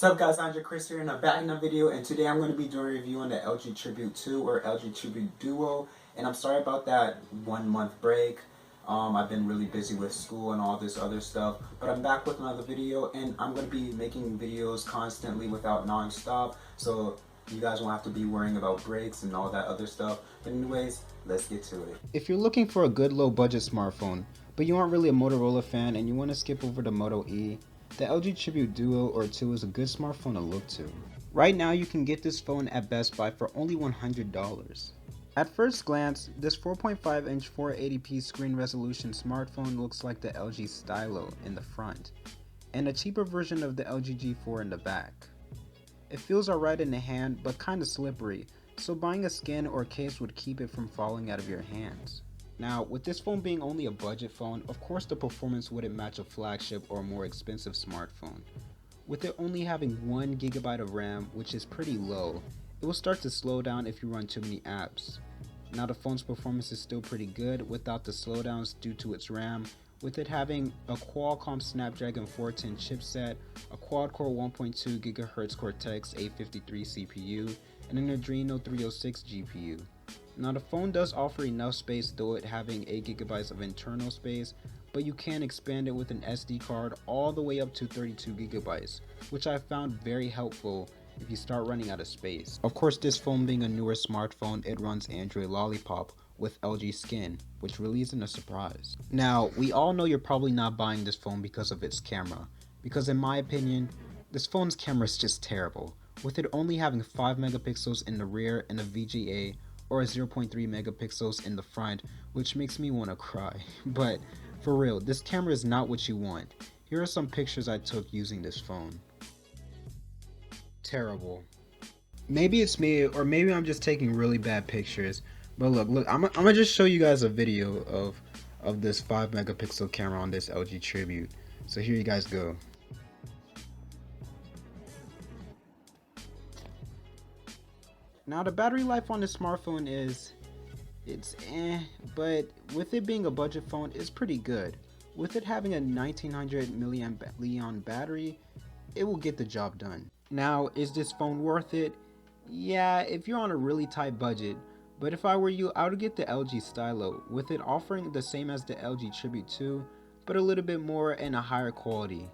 Sup guys, Andre Chris here and I'm back in a video, and today I'm going to be doing a review on the LG Tribute 2 or LG Tribute Duo. And I'm sorry about that 1 month break. I've been really busy with school and all this other stuff, but I'm back with another video, and I'm going to be making videos constantly without non-stop, so you guys won't have to be worrying about breaks and all that other stuff. But anyways, let's get to it. If you're looking for a good low budget smartphone, but you aren't really a Motorola fan and you want to skip over the Moto E, the LG Tribute Duo or 2 is a good smartphone to look to. Right now you can get this phone at Best Buy for only $100. At first glance, this 4.5-inch 480p screen resolution smartphone looks like the LG Stylo in the front, and a cheaper version of the LG G4 in the back. It feels alright in the hand, but kinda slippery, so buying a skin or case would keep it from falling out of your hands. Now, with this phone being only a budget phone, of course the performance wouldn't match a flagship or more expensive smartphone. With it only having 1GB of RAM, which is pretty low, it will start to slow down if you run too many apps. Now the phone's performance is still pretty good without the slowdowns due to its RAM, with it having a Qualcomm Snapdragon 410 chipset, a quad-core 1.2 GHz Cortex-A53 CPU, and an Adreno 306 GPU. Now the phone does offer enough space, though it having 8GB of internal space, but you can expand it with an SD card all the way up to 32GB, which I found very helpful if you start running out of space. Of course, this phone being a newer smartphone, it runs Android Lollipop with LG Skin, which really isn't a surprise. Now, we all know you're probably not buying this phone because of its camera, because in my opinion, this phone's camera is just terrible, with it only having 5 megapixels in the rear and a VGA or a 0.3 megapixels in the front, which makes me want to cry. But for real, this camera is not what you want. Here are some pictures I took using this phone. Terrible. Maybe it's me, or maybe I'm just taking really bad pictures, but look, I'm gonna just show you guys a video of this 5 megapixel camera on this LG Tribute. So here you guys go. Now the battery life on this smartphone it's but with it being a budget phone, it's pretty good. With it having a 1900 milliamp battery, it will get the job done. Now, is this phone worth it? Yeah, if you're on a really tight budget, but if I were you, I would get the LG Stylo, with it offering the same as the LG Tribute 2, but a little bit more and a higher quality.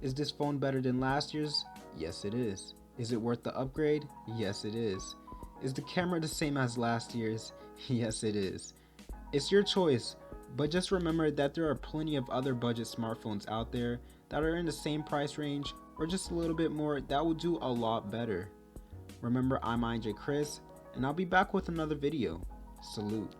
Is this phone better than last year's? Yes it is. Is it worth the upgrade? Yes it is. Is the camera the same as last year's? Yes it is. It's your choice, but just remember that there are plenty of other budget smartphones out there that are in the same price range or just a little bit more that will do a lot better. Remember, I'm Andre Chris, and I'll be back with another video. Salute.